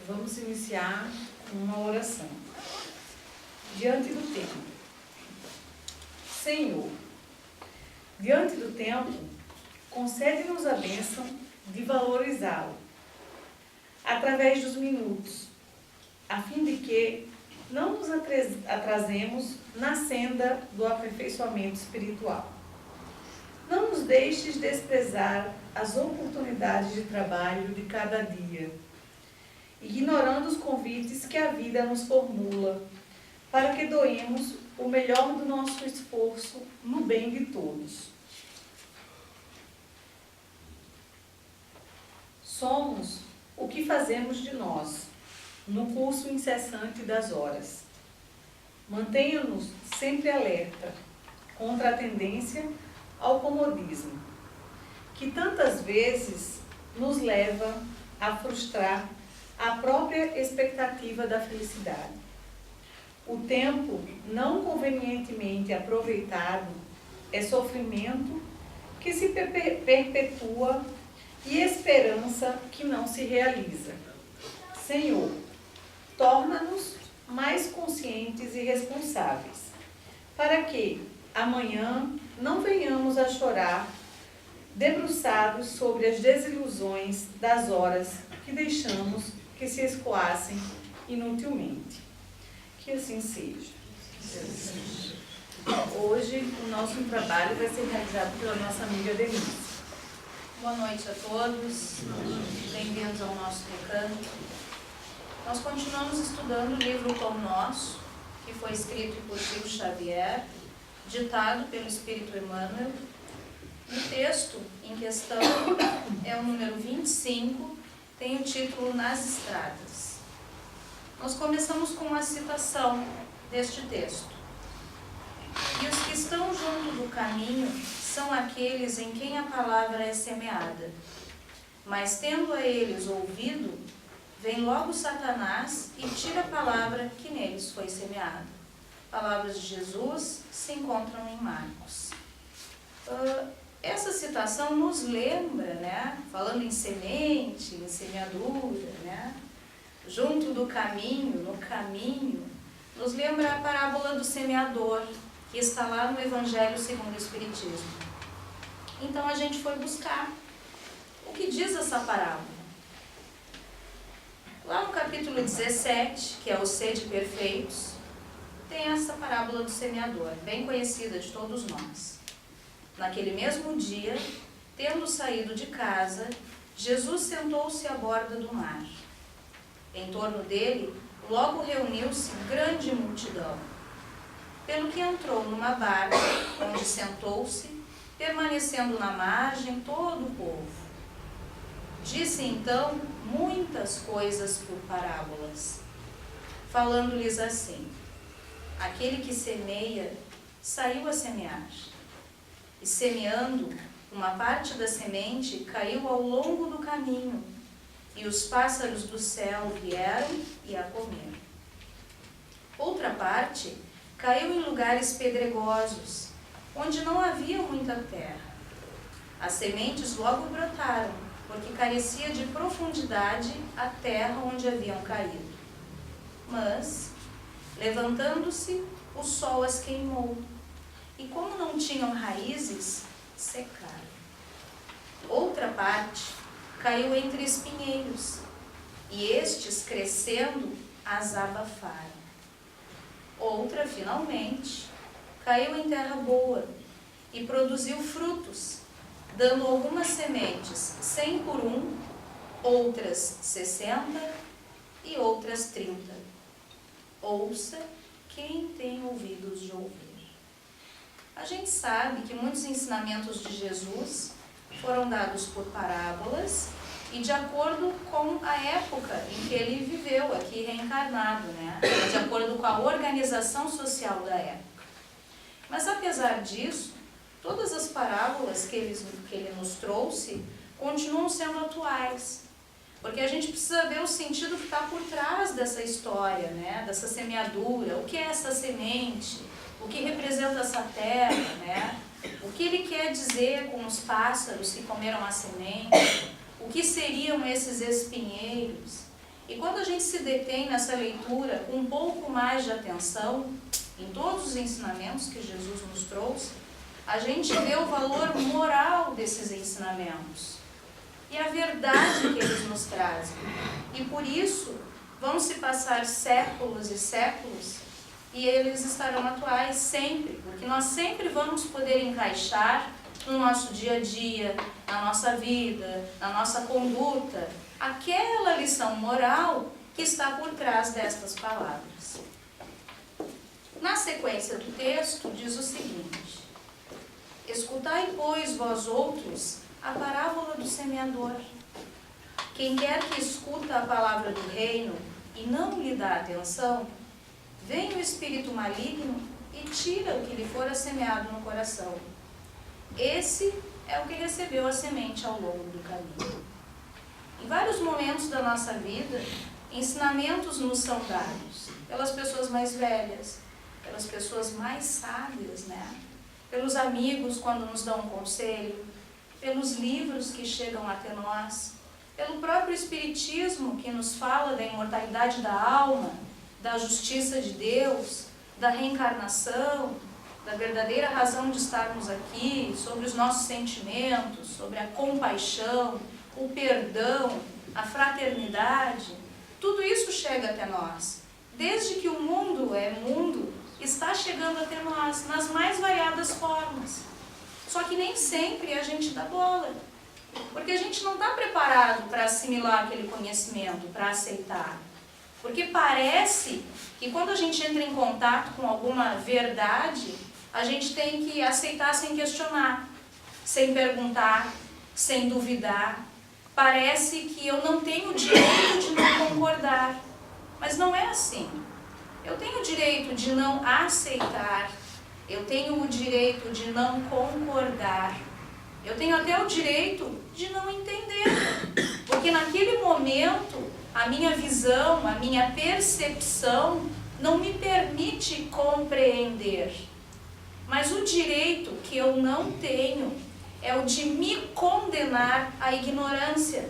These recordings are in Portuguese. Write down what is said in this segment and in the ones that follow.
Vamos iniciar com uma oração. Diante do tempo. Senhor, diante do tempo, concede-nos a bênção de valorizá-lo, através dos minutos, a fim de que não nos atrasemos na senda do aperfeiçoamento espiritual. Não nos deixes desprezar as oportunidades de trabalho de cada dia, ignorando os convites que a vida nos formula, para que doemos o melhor do nosso esforço no bem de todos. Somos o que fazemos de nós, no curso incessante das horas. Mantenha-nos sempre alerta contra a tendência ao comodismo, que tantas vezes nos leva a frustrar a própria expectativa da felicidade. O tempo não convenientemente aproveitado é sofrimento que se perpetua e esperança que não se realiza. Senhor, torna-nos mais conscientes e responsáveis, para que amanhã não venhamos a chorar, debruçados sobre as desilusões das horas que deixamos que se escoassem inutilmente. Que assim seja. Hoje o nosso trabalho vai ser realizado pela nossa amiga Denise. Boa noite a todos, bem-vindos ao nosso recanto. Nós continuamos estudando o livro O Pão Nosso, que foi escrito por Chico Xavier, ditado pelo Espírito Emmanuel. O texto em questão é o número 25, tem o título Nas Estradas. Nós começamos com uma citação deste texto. E os que estão junto do caminho são aqueles em quem a palavra é semeada. Mas tendo a eles ouvido, vem logo Satanás e tira a palavra que neles foi semeada. Palavras de Jesus se encontram em Marcos. Essa citação nos lembra, né, falando em semente, em semeadura, né, junto do caminho, no caminho, nos lembra a parábola do semeador, que está lá no Evangelho segundo o Espiritismo. Então a gente foi buscar o que diz essa parábola. Lá no capítulo 17, que é o Sede Perfeitos, tem essa parábola do semeador, bem conhecida de todos nós. Naquele mesmo dia, tendo saído de casa, Jesus sentou-se à borda do mar. Em torno dele, logo reuniu-se grande multidão. Pelo que entrou numa barca, onde sentou-se, permanecendo na margem todo o povo. Disse então muitas coisas por parábolas, falando-lhes assim: aquele que semeia, saiu a semear. E semeando, uma parte da semente caiu ao longo do caminho, e os pássaros do céu vieram e a comeram. Outra parte caiu em lugares pedregosos, onde não havia muita terra. As sementes logo brotaram, porque carecia de profundidade a terra onde haviam caído. Mas, levantando-se, o sol as queimou, e como não tinham raízes, secaram. Outra parte caiu entre espinheiros, e estes, crescendo, as abafaram. Outra, finalmente, caiu em terra boa, e produziu frutos, dando algumas sementes 100 por 1, outras 60 e outras 30. Ouça quem tem ouvidos de ouvir. A gente sabe que muitos ensinamentos de Jesus foram dados por parábolas e de acordo com a época em que ele viveu aqui reencarnado, né? De acordo com a organização social da época. Mas apesar disso, todas as parábolas que ele nos trouxe continuam sendo atuais, porque a gente precisa ver o sentido que está por trás dessa história, né? Dessa semeadura, o que é essa semente, o que representa essa terra, né? O que ele quer dizer com os pássaros que comeram a semente, o que seriam esses espinheiros. E quando a gente se detém nessa leitura com um pouco mais de atenção, em todos os ensinamentos que Jesus nos trouxe, a gente vê o valor moral desses ensinamentos e a verdade que eles nos trazem. E por isso, vão se passar séculos e séculos e eles estarão atuais sempre, porque nós sempre vamos poder encaixar no nosso dia a dia, na nossa vida, na nossa conduta, aquela lição moral que está por trás destas palavras. Na sequência do texto, diz o seguinte: escutai, pois, vós outros, a parábola do semeador. Quem quer que escuta a palavra do reino e não lhe dá atenção, vem o espírito maligno e tira o que lhe fora semeado no coração. Esse é o que recebeu a semente ao longo do caminho. Em vários momentos da nossa vida, ensinamentos nos são dados pelas pessoas mais velhas, pelas pessoas mais sábias, né? Pelos amigos quando nos dão um conselho, pelos livros que chegam até nós, pelo próprio Espiritismo que nos fala da imortalidade da alma, da justiça de Deus, da reencarnação, da verdadeira razão de estarmos aqui, sobre os nossos sentimentos, sobre a compaixão, o perdão, a fraternidade. Tudo isso chega até nós. Desde que o mundo é mundo, está chegando até nós, nas mais variadas formas. Só que nem sempre a gente dá bola, porque a gente não está preparado para assimilar aquele conhecimento, para aceitar. Porque parece que quando a gente entra em contato com alguma verdade, a gente tem que aceitar sem questionar, sem perguntar, sem duvidar. Parece que eu não tenho o direito de não concordar, mas não é assim. Eu tenho o direito de não aceitar, eu tenho o direito de não concordar, eu tenho até o direito de não entender, porque naquele momento a minha visão, a minha percepção não me permite compreender. Mas o direito que eu não tenho é o de me condenar à ignorância.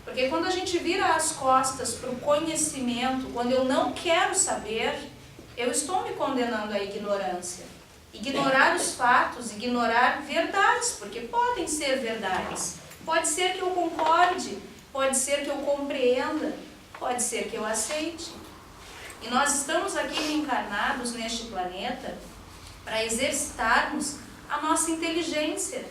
Porque quando a gente vira as costas para o conhecimento, quando eu não quero saber, eu estou me condenando à ignorância. Ignorar os fatos, ignorar verdades, porque podem ser verdades. Pode ser que eu concorde, pode ser que eu compreenda, pode ser que eu aceite. E nós estamos aqui encarnados neste planeta para exercitarmos a nossa inteligência.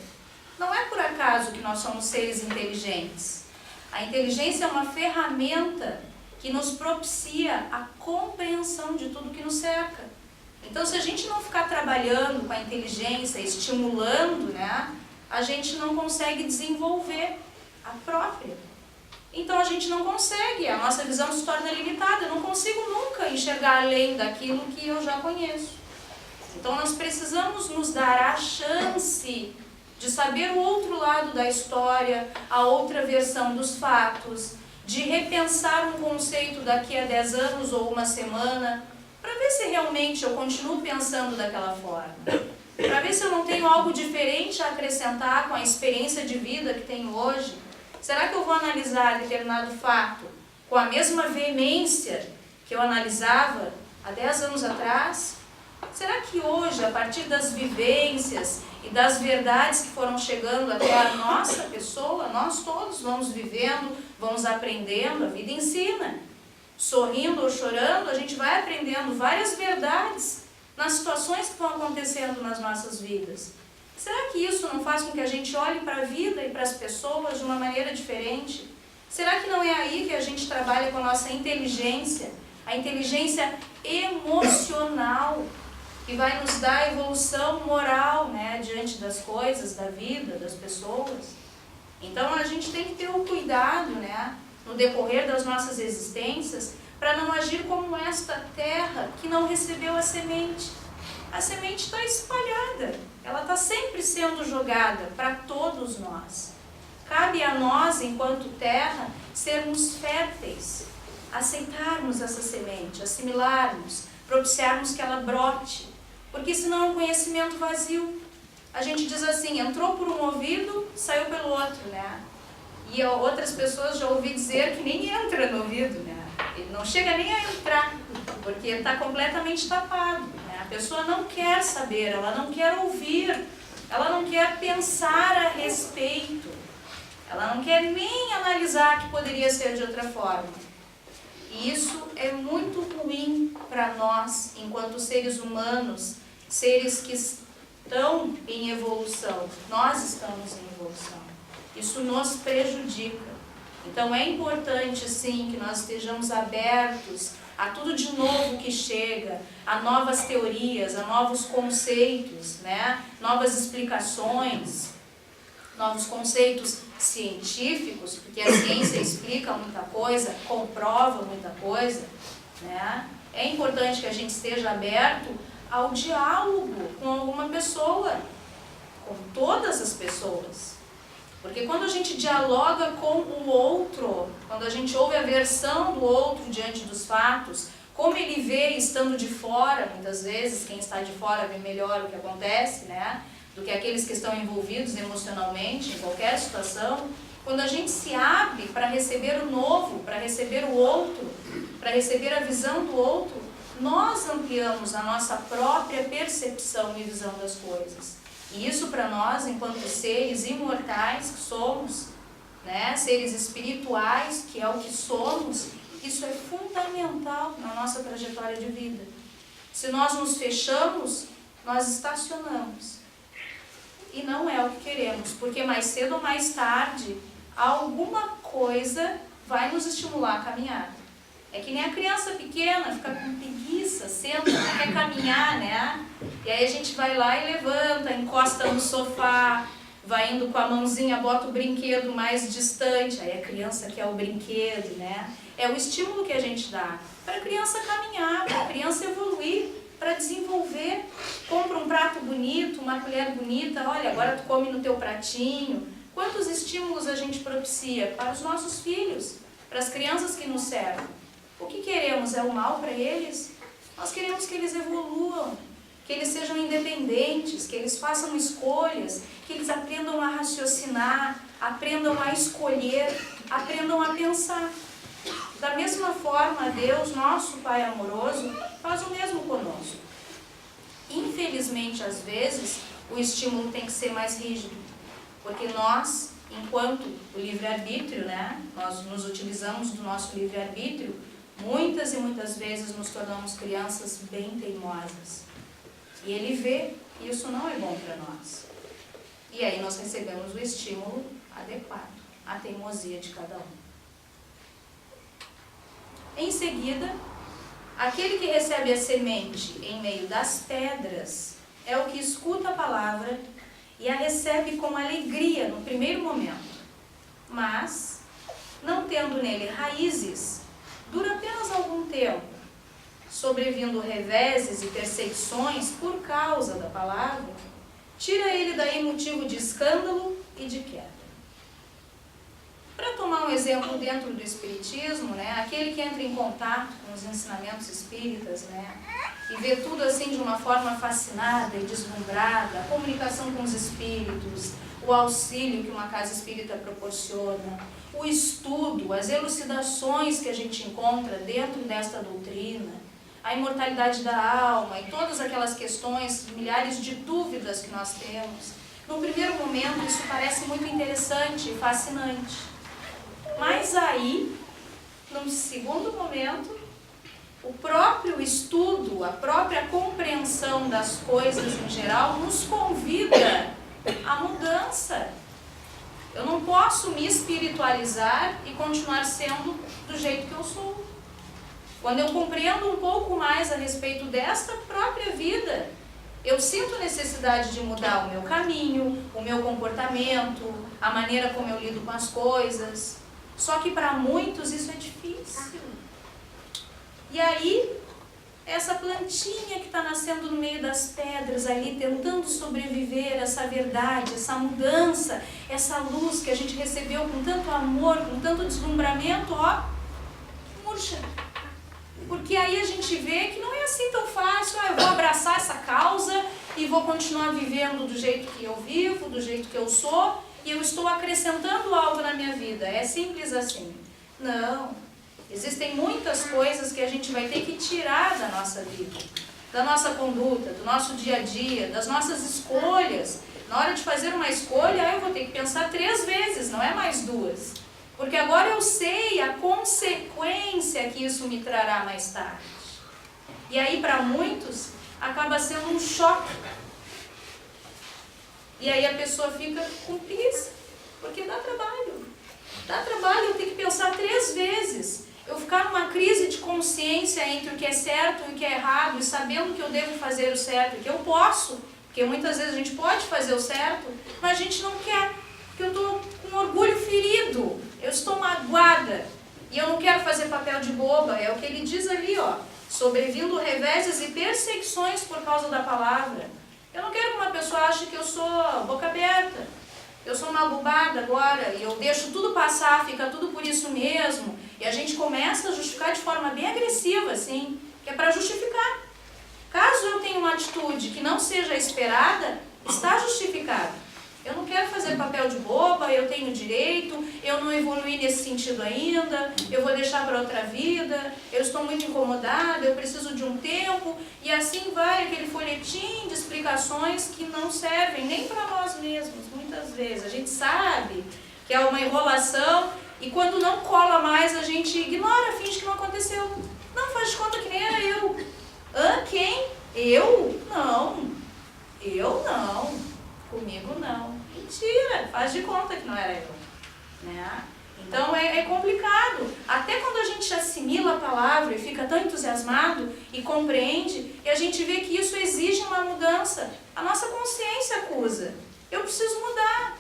Não é por acaso que nós somos seres inteligentes. A inteligência é uma ferramenta que nos propicia a compreensão de tudo que nos cerca. Então, se a gente não ficar trabalhando com a inteligência, estimulando, né, a gente não consegue desenvolver a própria. Então, a gente não consegue, a nossa visão se torna limitada. Eu não consigo nunca enxergar além daquilo que eu já conheço. Então, nós precisamos nos dar a chance de saber o outro lado da história, a outra versão dos fatos, de repensar um conceito daqui a 10 anos ou uma semana, para ver se realmente eu continuo pensando daquela forma, para ver se eu não tenho algo diferente a acrescentar com a experiência de vida que tenho hoje. Será que eu vou analisar determinado fato com a mesma veemência que eu analisava há 10 anos atrás? Será que hoje, a partir das vivências e das verdades que foram chegando até a nossa pessoa, nós todos vamos vivendo, vamos aprendendo, a vida ensina. Sorrindo ou chorando, a gente vai aprendendo várias verdades nas situações que vão acontecendo nas nossas vidas. Será que isso não faz com que a gente olhe para a vida e para as pessoas de uma maneira diferente? Será que não é aí que a gente trabalha com a nossa inteligência, a inteligência emocional, que vai nos dar a evolução moral, né, diante das coisas, da vida, das pessoas? Então a gente tem que ter o cuidado, né, no decorrer das nossas existências, para não agir como esta terra que não recebeu a semente. A semente está espalhada, ela está sempre sendo jogada para todos nós. Cabe a nós, enquanto terra, sermos férteis, aceitarmos essa semente, assimilarmos, propiciarmos que ela brote, porque senão é um conhecimento vazio. A gente diz assim, entrou por um ouvido, saiu pelo outro, né? E outras pessoas já ouvi dizer que nem entra no ouvido, né? Ele não chega nem a entrar, porque está completamente tapado, né? A pessoa não quer saber, ela não quer ouvir, ela não quer pensar a respeito, ela não quer nem analisar que poderia ser de outra forma. E isso é muito ruim para nós, enquanto seres humanos, seres que estão em evolução. Nós estamos em evolução. Isso nos prejudica. Então é importante, sim, que nós estejamos abertos a tudo de novo que chega, a novas teorias, a novos conceitos, né? Novas explicações, novos conceitos científicos, porque a ciência explica muita coisa, comprova muita coisa, né? É importante que a gente esteja aberto ao diálogo com alguma pessoa, com todas as pessoas. Porque quando a gente dialoga com o outro, quando a gente ouve a versão do outro diante dos fatos, como ele vê estando de fora, muitas vezes quem está de fora vê melhor o que acontece, né? Do que aqueles que estão envolvidos emocionalmente em qualquer situação. Quando a gente se abre para receber o novo, para receber o outro, para receber a visão do outro, nós ampliamos a nossa própria percepção e visão das coisas. E isso para nós, enquanto seres imortais que somos, né, seres espirituais, que é o que somos, isso é fundamental na nossa trajetória de vida. Se nós nos fechamos, nós estacionamos. E não é o que queremos, porque mais cedo ou mais tarde, alguma coisa vai nos estimular a caminhar. É que nem a criança pequena, fica com preguiça, senta, não quer caminhar, né? E aí a gente vai lá e levanta, encosta no sofá, vai indo com a mãozinha, bota o brinquedo mais distante, aí a criança quer o brinquedo, né? É o estímulo que a gente dá para a criança caminhar, para a criança evoluir, para desenvolver. Compra um prato bonito, uma colher bonita, olha, agora tu come no teu pratinho. Quantos estímulos a gente propicia para os nossos filhos, para as crianças que nos servem? O que queremos? É o mal para eles? Nós queremos que eles evoluam, que eles sejam independentes, que eles façam escolhas, que eles aprendam a raciocinar, aprendam a escolher, aprendam a pensar. Da mesma forma, Deus, nosso Pai amoroso, faz o mesmo conosco. Infelizmente, às vezes, o estímulo tem que ser mais rígido, porque nós, enquanto o livre-arbítrio, né, nós nos utilizamos do nosso livre-arbítrio, muitas e muitas vezes nos tornamos crianças bem teimosas. E Ele vê que isso não é bom para nós. E aí nós recebemos o estímulo adequado à teimosia de cada um. Em seguida, aquele que recebe a semente em meio das pedras é o que escuta a palavra e a recebe com alegria no primeiro momento. Mas, não tendo nele raízes, dura apenas algum tempo, sobrevindo reveses e perseguições por causa da palavra, tira ele daí motivo de escândalo e de queda. Para tomar um exemplo dentro do Espiritismo, né, aquele que entra em contato com os ensinamentos espíritas, né, e vê tudo assim de uma forma fascinada e deslumbrada, a comunicação com os espíritos, o auxílio que uma casa espírita proporciona, o estudo, as elucidações que a gente encontra dentro desta doutrina, a imortalidade da alma e todas aquelas questões, milhares de dúvidas que nós temos. No primeiro momento isso parece muito interessante e fascinante. Mas aí, num segundo momento, o próprio estudo, a própria compreensão das coisas em geral nos convida à mudança. Eu não posso me espiritualizar e continuar sendo do jeito que eu sou. Quando eu compreendo um pouco mais a respeito desta própria vida, eu sinto necessidade de mudar o meu caminho, o meu comportamento, a maneira como eu lido com as coisas. Só que para muitos isso é difícil. E aí, essa plantinha que está nascendo no meio das pedras ali, tentando sobreviver a essa verdade, essa mudança, essa luz que a gente recebeu com tanto amor, com tanto deslumbramento, ó, murcha. Porque aí a gente vê que não é assim tão fácil, eu vou abraçar essa causa e vou continuar vivendo do jeito que eu vivo, do jeito que eu sou, e eu estou acrescentando algo na minha vida. É simples assim. Não. Existem muitas coisas que a gente vai ter que tirar da nossa vida, da nossa conduta, do nosso dia a dia, das nossas escolhas. Na hora de fazer uma escolha, eu vou ter que pensar 3 vezes, não é mais 2. Porque agora eu sei a consequência que isso me trará mais tarde. E aí, para muitos, acaba sendo um choque. E aí a pessoa fica com preguiça, porque dá trabalho. Dá trabalho eu ter que pensar 3 vezes. Eu ficar numa crise de consciência entre o que é certo e o que é errado, e sabendo que eu devo fazer o certo, que eu posso, porque muitas vezes a gente pode fazer o certo, mas a gente não quer, porque eu estou com orgulho ferido, eu estou magoada, e eu não quero fazer papel de boba. É o que ele diz ali, ó, sobrevindo reveses e perseguições por causa da palavra. Eu não quero que uma pessoa ache que eu sou boca aberta, eu sou uma bobada agora, e eu deixo tudo passar, fica tudo por isso mesmo. E a gente começa a justificar de forma bem agressiva, assim, que é para justificar. Caso eu tenha uma atitude que não seja esperada, está justificado. Eu não quero fazer papel de boba, eu tenho direito, eu não evoluí nesse sentido ainda, eu vou deixar para outra vida, eu estou muito incomodada, eu preciso de um tempo, e assim vai aquele folhetim de explicações que não servem nem para nós mesmos, muitas vezes. A gente sabe que é uma enrolação, e quando não cola mais, a gente ignora, finge que não aconteceu. Não, faz de conta que nem era eu. Quem? Eu? Não. Eu não. Comigo não. Mentira, faz de conta que não era eu. Né? Então é complicado. Até quando a gente assimila a palavra e fica tão entusiasmado e compreende, e a gente vê que isso exige uma mudança. A nossa consciência acusa. Eu preciso mudar.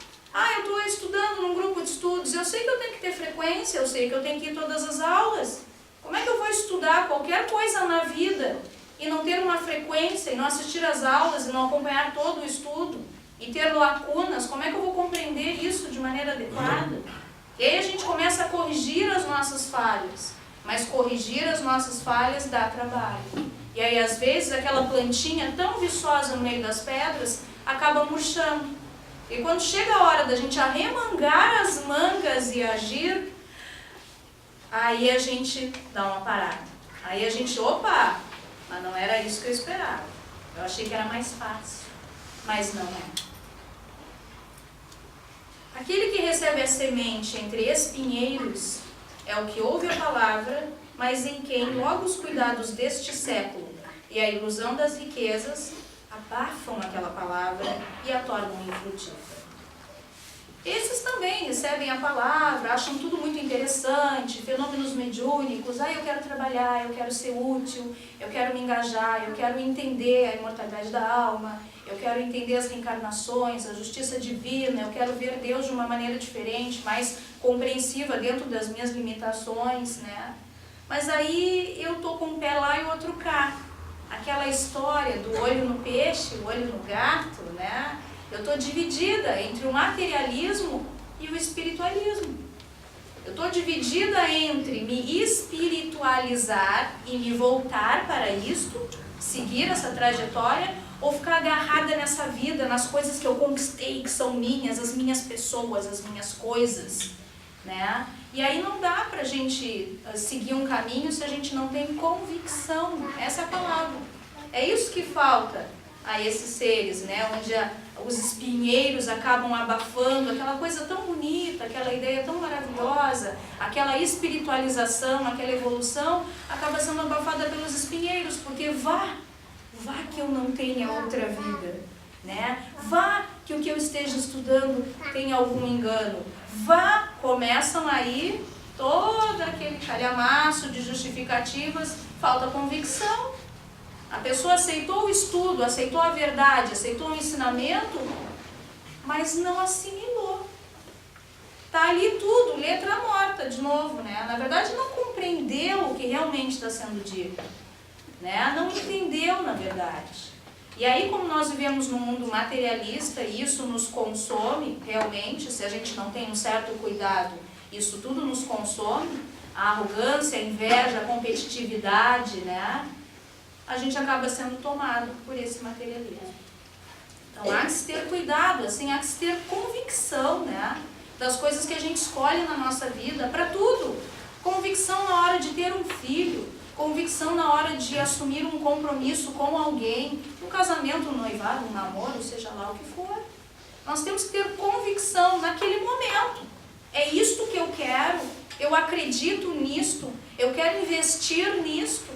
Eu estou estudando num grupo de estudos, eu sei que eu tenho que ter frequência, eu sei que eu tenho que ir todas as aulas. Como é que eu vou estudar qualquer coisa na vida e não ter uma frequência, e não assistir às aulas, e não acompanhar todo o estudo, e ter lacunas? Como é que eu vou compreender isso de maneira adequada? E aí a gente começa a corrigir as nossas falhas, mas corrigir as nossas falhas dá trabalho. E aí às vezes aquela plantinha tão viçosa no meio das pedras acaba murchando. E quando chega a hora da gente arremangar as mangas e agir, aí a gente dá uma parada. Aí a gente, opa, mas não era isso que eu esperava. Eu achei que era mais fácil, mas não é. Aquele que recebe a semente entre espinheiros é o que ouve a palavra, mas em quem logo os cuidados deste século e a ilusão das riquezas abafam aquela palavra e a tornam infrutífera. Esses também recebem a palavra, acham tudo muito interessante, fenômenos mediúnicos. Eu quero trabalhar, eu quero ser útil, eu quero me engajar, eu quero entender a imortalidade da alma, eu quero entender as reencarnações, a justiça divina, eu quero ver Deus de uma maneira diferente, mais compreensiva dentro das minhas limitações, né? Mas aí eu tô com um pé lá e o outro cá. Aquela história do olho no peixe, o olho no gato, né? Eu estou dividida entre o materialismo e o espiritualismo. Eu estou dividida entre me espiritualizar e me voltar para isto, seguir essa trajetória, ou ficar agarrada nessa vida, nas coisas que eu conquistei, que são minhas, as minhas pessoas, as minhas coisas, né? E aí não dá para a gente seguir um caminho se a gente não tem convicção. Essa é a palavra. É isso que falta a esses seres, né? Onde os espinheiros acabam abafando aquela coisa tão bonita, aquela ideia tão maravilhosa, aquela espiritualização, aquela evolução, acaba sendo abafada pelos espinheiros, porque vá que eu não tenha outra vida, né? Vá que o que eu esteja estudando tenha algum engano. Começam aí todo aquele calhamaço de justificativas, falta convicção. A pessoa aceitou o estudo, aceitou a verdade, aceitou o ensinamento, mas não assimilou. Está ali tudo, letra morta, de novo, né? Na verdade, não compreendeu o que realmente está sendo dito, né? Não entendeu, na verdade. E aí, como nós vivemos num mundo materialista, e isso nos consome realmente, se a gente não tem um certo cuidado, isso tudo nos consome, a arrogância, a inveja, a competitividade, né? A gente acaba sendo tomado por esse materialismo. Então há que se ter cuidado, assim, há que se ter convicção, né, das coisas que a gente escolhe na nossa vida, para tudo. Convicção na hora de ter um filho, convicção na hora de assumir um compromisso com alguém, um casamento, um noivado, um namoro, seja lá o que for. Nós temos que ter convicção naquele momento. É isto que eu quero, eu acredito nisto, eu quero investir nisto.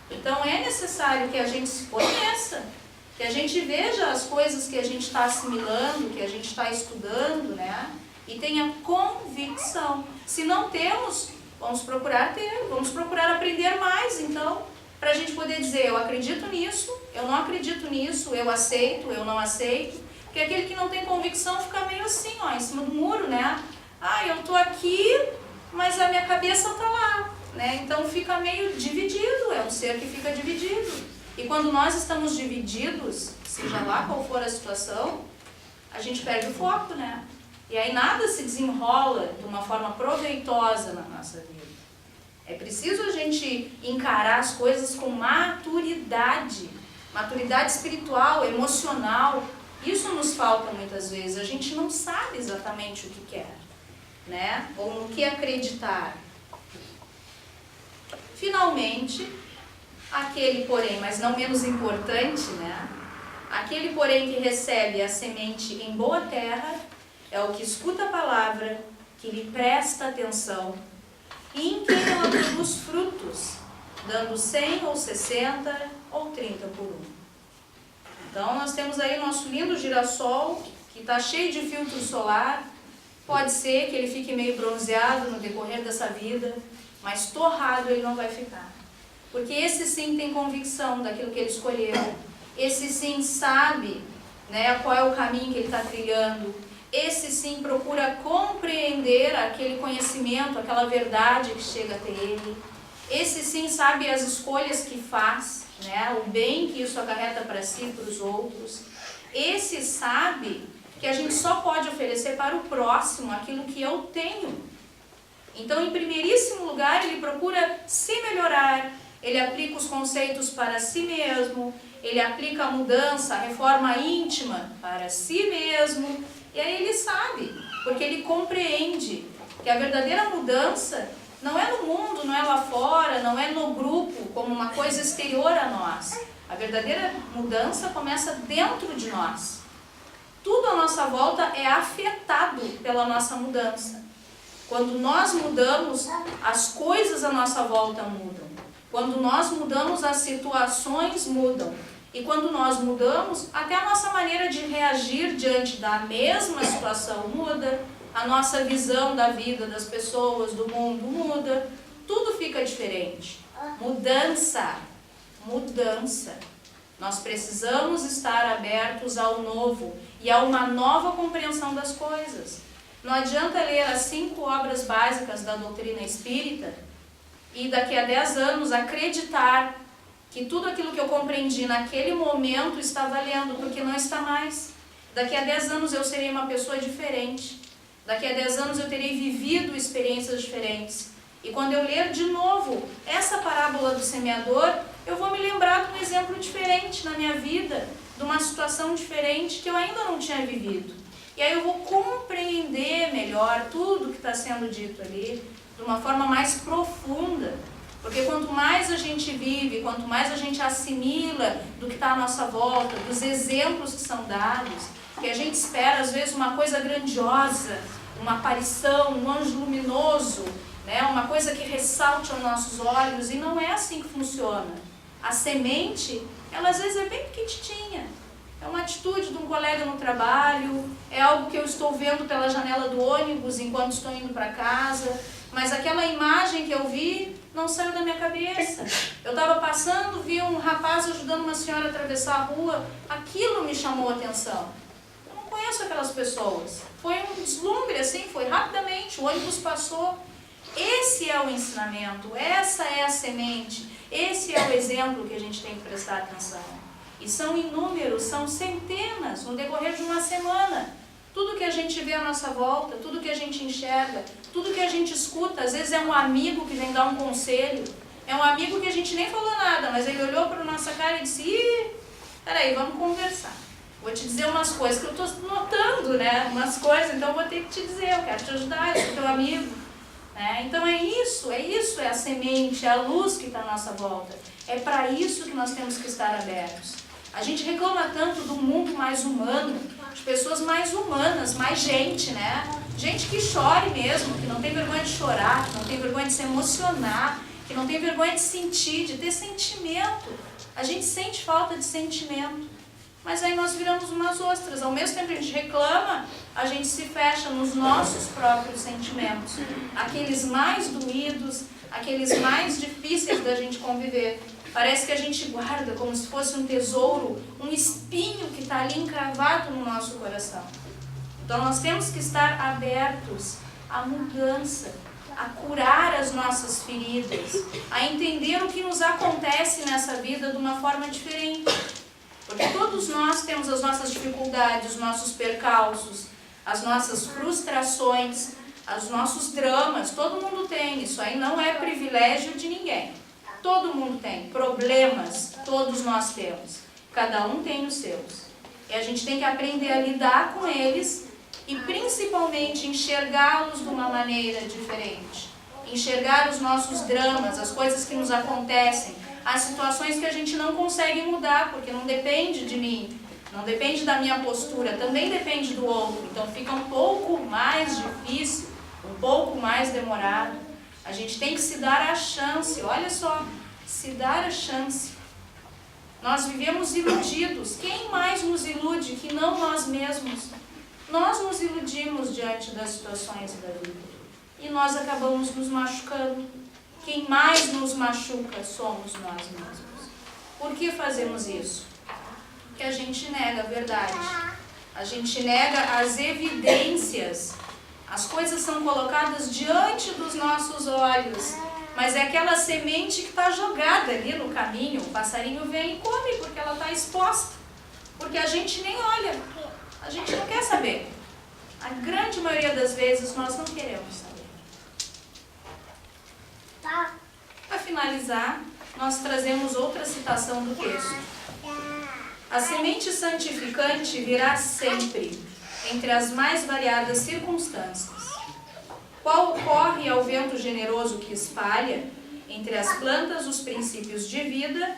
Então é necessário que a gente se conheça, que a gente veja as coisas que a gente está assimilando, que a gente está estudando, né? E tenha convicção. Se não temos, vamos procurar ter, vamos procurar aprender mais, então, para a gente poder dizer, eu acredito nisso, eu não acredito nisso, eu aceito, eu não aceito. Porque aquele que não tem convicção fica meio assim, ó, em cima do muro, né? Ah, eu tô aqui, mas a minha cabeça tá lá, né? Então fica meio dividido, é um ser que fica dividido. E quando nós estamos divididos, seja lá qual for a situação, a gente perde o foco, né? E aí nada se desenrola de uma forma proveitosa na nossa vida. É preciso a gente encarar as coisas com maturidade, maturidade espiritual, emocional. Isso nos falta muitas vezes, a gente não sabe exatamente o que quer, né? Ou no que acreditar. Finalmente, aquele porém, mas não menos importante, né? Aquele porém que recebe a semente em boa terra é o que escuta a palavra, que lhe presta atenção e em quem ela produz frutos, dando 100 ou 60 ou 30 por um. Então nós temos aí o nosso lindo girassol, que está cheio de filtro solar. Pode ser que ele fique meio bronzeado no decorrer dessa vida, mas torrado ele não vai ficar. Porque esse sim tem convicção daquilo que ele escolheu. Esse sim sabe, né, qual é o caminho que ele está trilhando. Esse sim procura compreender aquele conhecimento, aquela verdade que chega até ele. Esse sim sabe as escolhas que faz, né, o bem que isso acarreta para si e para os outros. Esse sabe que a gente só pode oferecer para o próximo aquilo que eu tenho. Então, em primeiríssimo lugar, ele procura se melhorar, ele aplica os conceitos para si mesmo, ele aplica a mudança, a reforma íntima para si mesmo, e aí ele sabe, porque ele compreende que a verdadeira mudança não é no mundo, não é lá fora, não é no grupo, como uma coisa exterior a nós. A verdadeira mudança começa dentro de nós. Tudo à nossa volta é afetado pela nossa mudança. Quando nós mudamos, as coisas à nossa volta mudam. Quando nós mudamos, as situações mudam. E quando nós mudamos, até a nossa maneira de reagir diante da mesma situação muda, a nossa visão da vida, das pessoas, do mundo muda, tudo fica diferente. Mudança, mudança. Nós precisamos estar abertos ao novo e a uma nova compreensão das coisas. Não adianta ler as 5 obras básicas da doutrina espírita e daqui a 10 anos acreditar que tudo aquilo que eu compreendi naquele momento está valendo, porque não está mais. Daqui a 10 anos eu serei uma pessoa diferente. Daqui a 10 anos eu terei vivido experiências diferentes. E quando eu ler de novo essa parábola do semeador, eu vou me lembrar de um exemplo diferente na minha vida, de uma situação diferente que eu ainda não tinha vivido. E aí eu vou compreender melhor tudo que está sendo dito ali, de uma forma mais profunda. Porque quanto mais a gente vive, quanto mais a gente assimila do que está à nossa volta, dos exemplos que são dados, que a gente espera às vezes uma coisa grandiosa, uma aparição, um anjo luminoso, né? Uma coisa que ressalte aos nossos olhos, e não é assim que funciona. A semente, ela às vezes é bem pequitinha. É uma atitude de um colega no trabalho, é algo que eu estou vendo pela janela do ônibus enquanto estou indo para casa, mas aquela imagem que eu vi não saiu da minha cabeça. Eu estava passando, vi um rapaz ajudando uma senhora a atravessar a rua, aquilo me chamou a atenção. Eu não conheço aquelas pessoas. Foi um deslumbre assim, foi rapidamente, o ônibus passou. Esse é o ensinamento, essa é a semente, esse é o exemplo que a gente tem que prestar atenção. E são inúmeros, são centenas no decorrer de uma semana. Tudo que a gente vê à nossa volta, tudo que a gente enxerga, tudo que a gente escuta, às vezes é um amigo que vem dar um conselho, é um amigo que a gente nem falou nada, mas ele olhou para a nossa cara e disse, peraí, vamos conversar. Vou te dizer umas coisas que eu estou notando, né? Umas coisas, então eu vou ter que te dizer, eu quero te ajudar, eu sou teu amigo. Né? Então é isso, é a semente, é a luz que está à nossa volta. É para isso que nós temos que estar abertos. A gente reclama tanto do mundo mais humano, de pessoas mais humanas, mais gente, né? Gente que chore mesmo, que não tem vergonha de chorar, que não tem vergonha de se emocionar, que não tem vergonha de sentir, de ter sentimento. A gente sente falta de sentimento. Mas aí nós viramos umas ostras. Ao mesmo tempo que a gente reclama, a gente se fecha nos nossos próprios sentimentos. Aqueles mais doídos, aqueles mais difíceis da gente conviver. Parece que a gente guarda como se fosse um tesouro, um espinho que está ali encravado no nosso coração. Então nós temos que estar abertos à mudança, a curar as nossas feridas, a entender o que nos acontece nessa vida de uma forma diferente. Porque todos nós temos as nossas dificuldades, os nossos percalços, as nossas frustrações, os nossos dramas. Todo mundo tem, isso aí não é privilégio de ninguém. Todo mundo tem problemas, todos nós temos. Cada um tem os seus. E a gente tem que aprender a lidar com eles e principalmente enxergá-los de uma maneira diferente. Enxergar os nossos dramas, as coisas que nos acontecem, as situações que a gente não consegue mudar, porque não depende de mim, não depende da minha postura, também depende do outro. Então fica um pouco mais difícil, um pouco mais demorado. A gente tem que se dar a chance, olha só, se dar a chance. Nós vivemos iludidos. Quem mais nos ilude que não nós mesmos? Nós nos iludimos diante das situações da vida. E nós acabamos nos machucando. Quem mais nos machuca somos nós mesmos. Por que fazemos isso? Porque a gente nega a verdade. A gente nega as evidências. As coisas são colocadas diante dos nossos olhos, mas é aquela semente que está jogada ali no caminho. O passarinho vem e come porque ela está exposta. Porque a gente nem olha, a gente não quer saber. A grande maioria das vezes nós não queremos saber. Para finalizar, nós trazemos outra citação do texto. A semente santificante virá sempre, entre as mais variadas circunstâncias. Qual ocorre ao vento generoso que espalha, entre as plantas, os princípios de vida,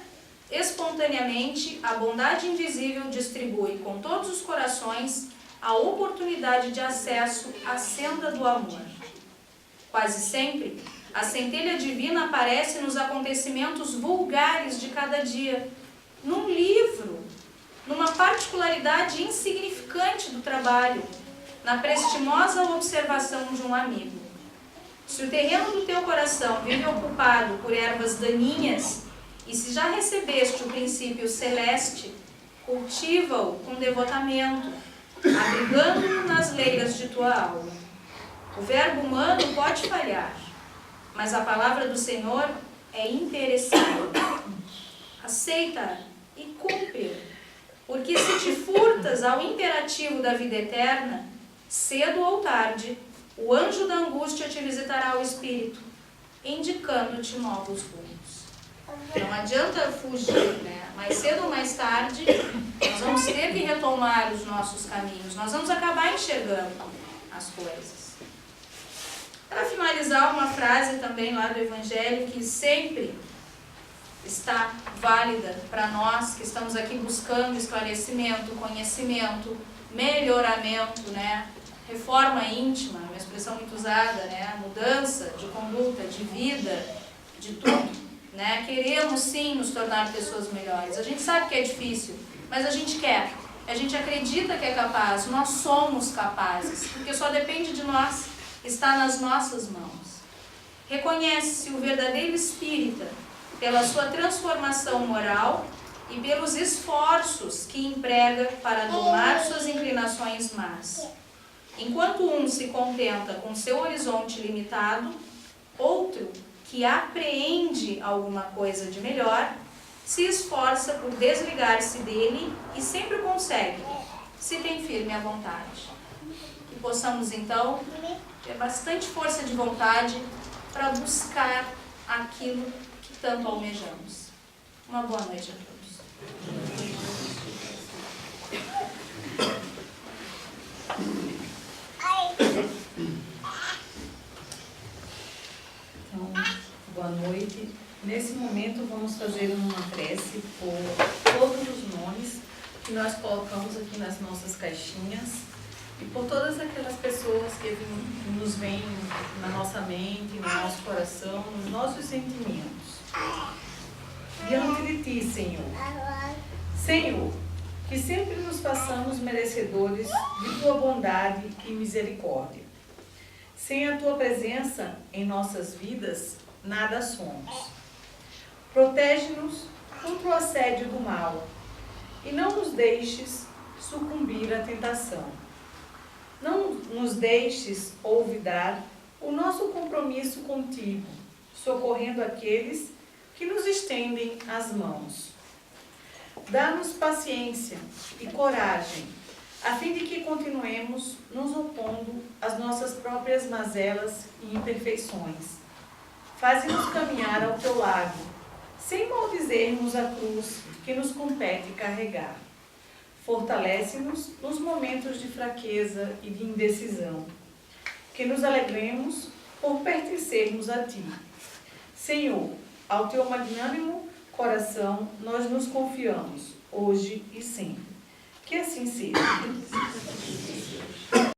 espontaneamente a bondade invisível distribui com todos os corações a oportunidade de acesso à senda do amor. Quase sempre, a centelha divina aparece nos acontecimentos vulgares de cada dia, num livro, numa particularidade insignificante do trabalho, na prestimosa observação de um amigo. Se o terreno do teu coração vive ocupado por ervas daninhas, e se já recebeste o princípio celeste, cultiva-o com devotamento, abrigando-o nas leiras de tua alma. O verbo humano pode falhar, mas a palavra do Senhor é interessável. Aceita e cumpre, porque se te furtas ao imperativo da vida eterna, cedo ou tarde, o anjo da angústia te visitará o espírito, indicando-te novos rumos. Não adianta fugir, né? Mais cedo ou mais tarde, nós vamos ter que retomar os nossos caminhos, nós vamos acabar enxergando as coisas. Para finalizar, uma frase também lá do Evangelho que sempre está válida para nós que estamos aqui buscando esclarecimento, conhecimento, melhoramento, né? Reforma íntima, uma expressão muito usada, né? Mudança de conduta, de vida, de tudo, né? Queremos sim nos tornar pessoas melhores. A gente sabe que é difícil, mas a gente quer. A gente acredita que é capaz, nós somos capazes, porque só depende de nós, está nas nossas mãos. Reconhece-se o verdadeiro espírita pela sua transformação moral e pelos esforços que emprega para domar suas inclinações más. Enquanto um se contenta com seu horizonte limitado, outro, que apreende alguma coisa de melhor, se esforça por desligar-se dele e sempre consegue, se tem firme a vontade. Que possamos, então, ter bastante força de vontade para buscar aquilo que tanto almejamos. Uma boa noite a todos. momento, vamos fazer uma prece por todos os nomes que nós colocamos aqui nas nossas caixinhas e por todas aquelas pessoas que nos vêm na nossa mente, no nosso coração, nos nossos sentimentos. Diante de Ti, Senhor. Senhor, que sempre nos façamos merecedores de Tua bondade e misericórdia. Sem a Tua presença em nossas vidas, nada somos. Protege-nos contra o assédio do mal e não nos deixes sucumbir à tentação. Não nos deixes olvidar o nosso compromisso contigo, socorrendo aqueles que nos estendem as mãos. Dá-nos paciência e coragem, a fim de que continuemos nos opondo às nossas próprias mazelas e imperfeições. Faze-nos caminhar ao teu lado, sem maldizermos a cruz que nos compete carregar. Fortalece-nos nos momentos de fraqueza e de indecisão, que nos alegremos por pertencermos a Ti. Senhor, ao Teu magnânimo coração nós nos confiamos, hoje e sempre. Que assim seja.